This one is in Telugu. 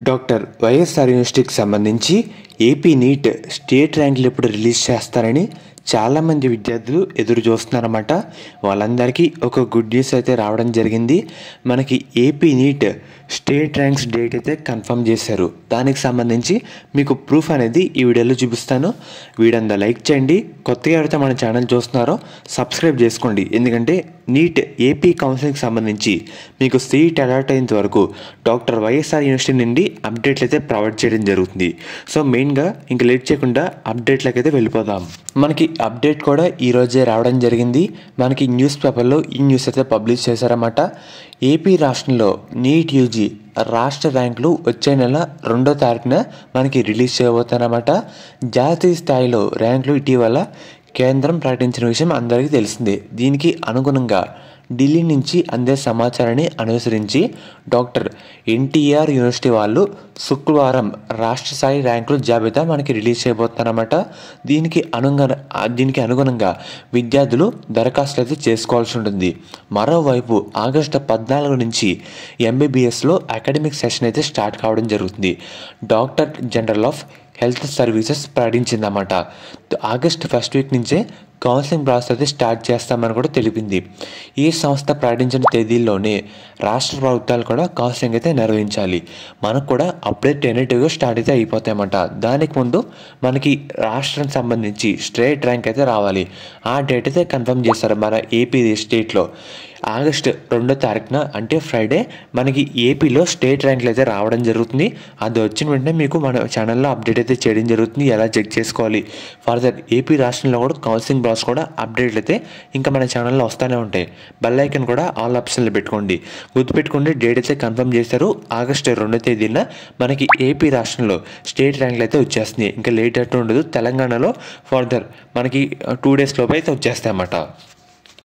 డాక్టర్ వైఎస్ఆర్ యూనివర్సిటీకి సంబంధించి ఏపీ నీట్ స్టేట్ ర్యాంకులు ఎప్పుడు రిలీజ్ చేస్తారని చాలామంది విద్యార్థులు ఎదురు చూస్తున్నారన్నమాట. వాళ్ళందరికీ ఒక గుడ్ న్యూస్ అయితే రావడం జరిగింది. మనకి AP NEET state ranks date అయితే కన్ఫర్మ్ చేశారు. దానికి సంబంధించి మీకు ప్రూఫ్ అనేది ఈ వీడియోలో చూపిస్తాను. వీడియోని లైక్ చేయండి. కొత్తగా ఎవరైతే మన ఛానల్ చూస్తున్నారో సబ్స్క్రైబ్ చేసుకోండి. ఎందుకంటే నీట్ ఏపీ కౌన్సిలింగ్కి సంబంధించి మీకు సీట్ అలాట్ అయ్యేంత వరకు డాక్టర్ వైఎస్ఆర్ యూనివర్సిటీ నుండి అప్డేట్లు అయితే ప్రొవైడ్ చేయడం జరుగుతుంది. సో మెయిన్గా ఇంక లేట్ చేయకుండా అప్డేట్లకు అయితే వెళ్ళిపోదాం. మనకి అప్డేట్ కూడా ఈరోజే రావడం జరిగింది. మనకి న్యూస్ పేపర్లో ఈ న్యూస్ అయితే పబ్లిష్ చేశారన్నమాట. ఏపీ రాష్ట్రంలో నీట్ యూజీ రాష్ట్ర ర్యాంకులు వచ్చే నెల 2వ తారీఖున మనకి రిలీజ్ చేయబోతారన్నమాట. జాతీయ స్థాయిలో ర్యాంకులు ఇటీవల కేంద్రం ప్రకటించిన విషయం అందరికీ తెలిసిందే. దీనికి అనుగుణంగా ఢిల్లీ నుంచి అందే సమాచారాన్ని అనుసరించి డాక్టర్ ఎన్టీఆర్ యూనివర్సిటీ వాళ్ళు శుక్రవారం రాష్ట్ర స్థాయి ర్యాంకుల జాబితా మనకి రిలీజ్ చేయబోతున్నారన్నమాట. దీనికి అనుగుణంగా విద్యార్థులు దరఖాస్తులు అయితే చేసుకోవాల్సి ఉంటుంది. మరోవైపు ఆగస్టు 14 నుంచి ఎంబీబీఎస్లో అకాడమిక్ సెషన్ అయితే స్టార్ట్ కావడం జరుగుతుంది. Doctor general of health services ప్రకటించిందన్నమాట. ఆగస్ట్ 1st వీక్ నుంచే కౌన్సిలింగ్ ప్రాసెస్ అయితే స్టార్ట్ చేస్తామని కూడా తెలిపింది. ఈ సంస్థ ప్రకటించిన తేదీల్లోనే రాష్ట్ర ప్రభుత్వాలు కూడా కౌన్సిలింగ్ అయితే నిర్వహించాలి. మనకు కూడా అప్పుడే టెనేటివ్గా స్టార్ట్ అయితే అయిపోతాయన్నమాట. దానికి ముందు మనకి రాష్ట్రానికి సంబంధించి స్టేట్ ర్యాంక్ అయితే రావాలి. ఆ డేట్ అయితే కన్ఫర్మ్ చేస్తారు మన ఏపీ స్టేట్లో. ఆగస్టు 2వ తారీఖున అంటే ఫ్రైడే మనకి ఏపీలో స్టేట్ ర్యాంకులు అయితే రావడం జరుగుతుంది. అది వచ్చిన వెంటనే మీకు మన ఛానల్లో అప్డేట్ అయితే చేయడం జరుగుతుంది. ఎలా చెక్ చేసుకోవాలి ఫర్దర్ ఏపీ రాష్ట్రంలో కూడా కౌన్సిలింగ్ ప్రాసెస్ కూడా అప్డేట్లు అయితే ఇంకా మన ఛానల్లో వస్తూనే ఉంటాయి. బెల్ ఐకాన్ కూడా ఆల్ ఆప్షన్లో పెట్టుకోండి. గుర్తుపెట్టుకోండి, డేట్ అయితే కన్ఫర్మ్ చేశారు. ఆగస్టు 2వ తేదీన మనకి ఏపీ రాష్ట్రంలో స్టేట్ ర్యాంకులు అయితే వచ్చేస్తున్నాయి. ఇంకా లేట్ అట్టు ఉండదు. తెలంగాణలో ఫర్దర్ మనకి 2 days లోపు అయితే వచ్చేస్తాయి అన్నమాట.